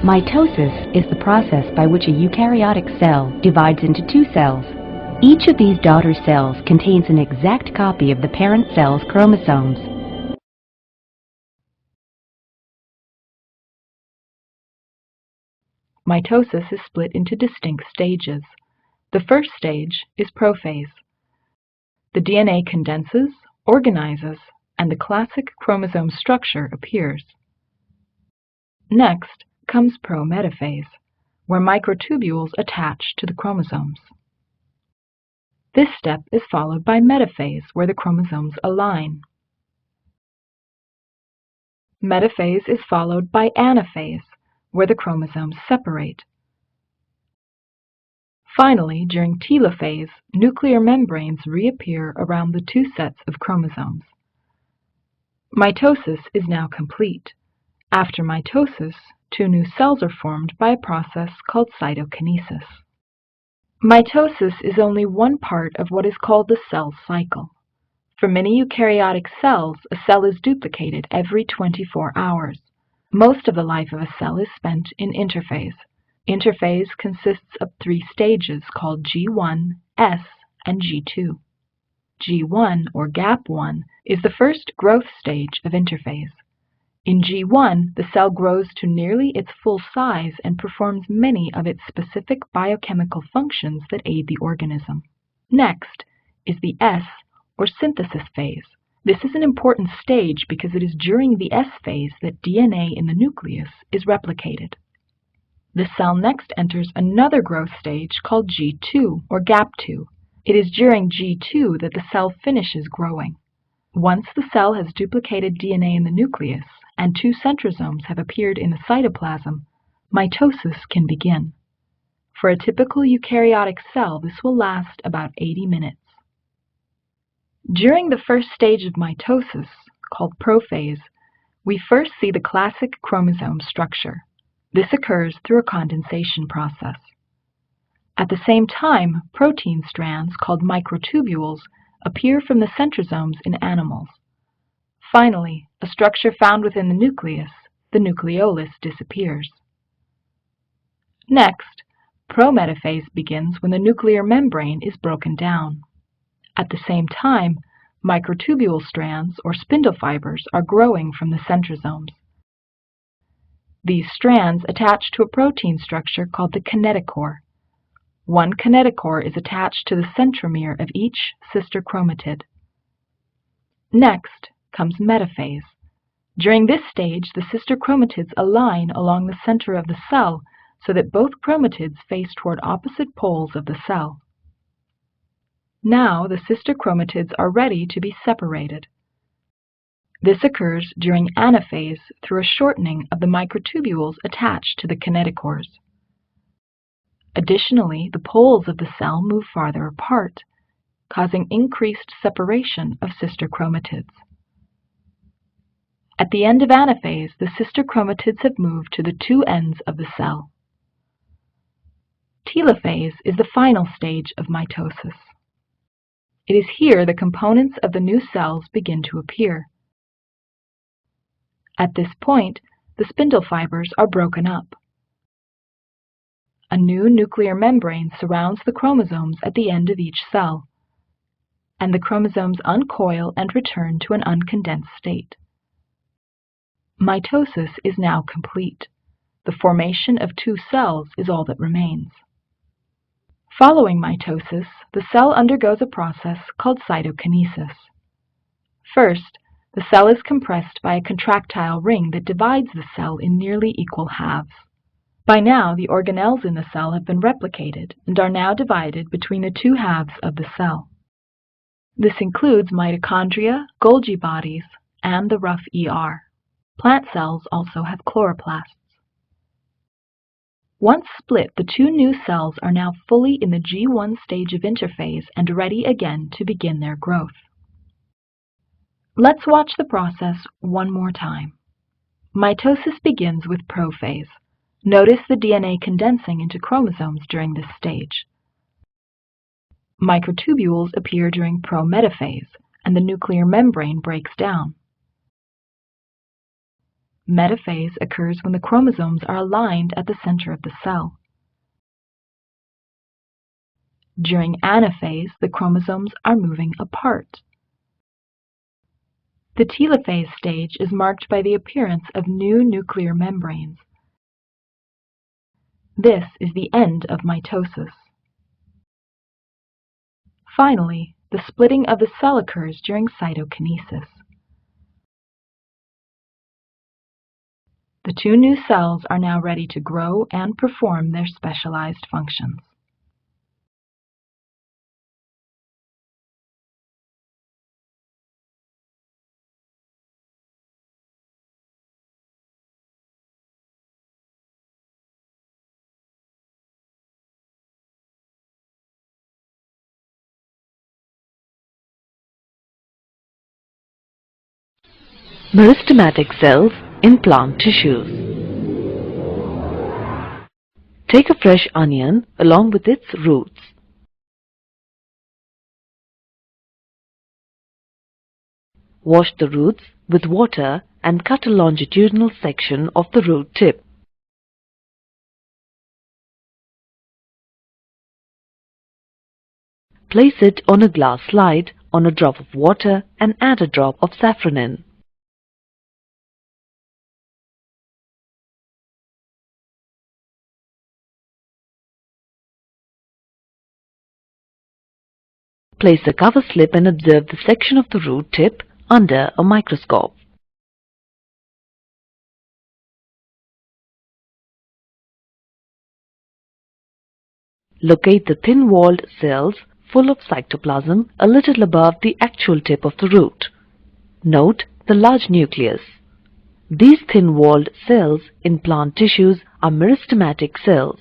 Mitosis is the process by which a eukaryotic cell divides into two cells. Each of these daughter cells contains an exact copy of the parent cell's chromosomes. Mitosis is split into distinct stages. The first stage is prophase. The DNA condenses, organizes, and the classic chromosome structure appears. Next comes prometaphase, where microtubules attach to the chromosomes. This step is followed by metaphase, where the chromosomes align. Metaphase is followed by anaphase, where the chromosomes separate. Finally, during telophase, nuclear membranes reappear around the two sets of chromosomes. Mitosis is now complete. After mitosis, two new cells are formed by a process called cytokinesis. Mitosis is only one part of what is called the cell cycle. For many eukaryotic cells, a cell is duplicated every 24 hours. Most of the life of a cell is spent in interphase. Interphase consists of three stages called G1, S, and G2. G1, or gap 1, is the first growth stage of interphase. In G1, the cell grows to nearly its full size and performs many of its specific biochemical functions that aid the organism. Next is the S, or synthesis phase. This is an important stage because it is during the S phase that DNA in the nucleus is replicated. The cell next enters another growth stage called G2, or gap 2. It is during G2 that the cell finishes growing. Once the cell has duplicated DNA in the nucleus and two centrosomes have appeared in the cytoplasm, mitosis can begin. For a typical eukaryotic cell, this will last about 80 minutes. During the first stage of mitosis, called prophase, we first see the classic chromosome structure. This occurs through a condensation process. At the same time, protein strands called microtubules appear from the centrosomes in animals. Finally, a structure found within the nucleus, the nucleolus, disappears. Next, prometaphase begins when the nuclear membrane is broken down. At the same time, microtubule strands, or spindle fibers, are growing from the centrosomes. These strands attach to a protein structure called the kinetochore. One kinetochore is attached to the centromere of each sister chromatid. Next comes metaphase. During this stage, the sister chromatids align along the center of the cell so that both chromatids face toward opposite poles of the cell. Now the sister chromatids are ready to be separated. This occurs during anaphase through a shortening of the microtubules attached to the kinetochores. Additionally, the poles of the cell move farther apart, causing increased separation of sister chromatids. At the end of anaphase, the sister chromatids have moved to the two ends of the cell. Telophase is the final stage of mitosis. It is here the components of the new cells begin to appear. At this point, the spindle fibers are broken up. A new nuclear membrane surrounds the chromosomes at the end of each cell, and the chromosomes uncoil and return to an uncondensed state. Mitosis is now complete. The formation of two cells is all that remains. Following mitosis, the cell undergoes a process called cytokinesis. First, the cell is compressed by a contractile ring that divides the cell in nearly equal halves. By now, the organelles in the cell have been replicated and are now divided between the two halves of the cell. This includes mitochondria, Golgi bodies, and the rough ER. Plant cells also have chloroplasts. Once split, the two new cells are now fully in the G1 stage of interphase and ready again to begin their growth. Let's watch the process one more time. Mitosis begins with prophase. Notice the DNA condensing into chromosomes during this stage. Microtubules appear during prometaphase, and the nuclear membrane breaks down. Metaphase occurs when the chromosomes are aligned at the center of the cell. During anaphase, the chromosomes are moving apart. The telophase stage is marked by the appearance of new nuclear membranes. This is the end of mitosis. Finally, the splitting of the cell occurs during cytokinesis. The two new cells are now ready to grow and perform their specialized functions. Meristematic cells in plant tissues. Take a fresh onion along with its roots. Wash the roots with water and cut a longitudinal section of the root tip. Place it on a glass slide on a drop of water and add a drop of saffron in. Place a cover slip and observe the section of the root tip under a microscope. Locate the thin-walled cells full of cytoplasm a little above the actual tip of the root. Note the large nucleus. These thin-walled cells in plant tissues are meristematic cells.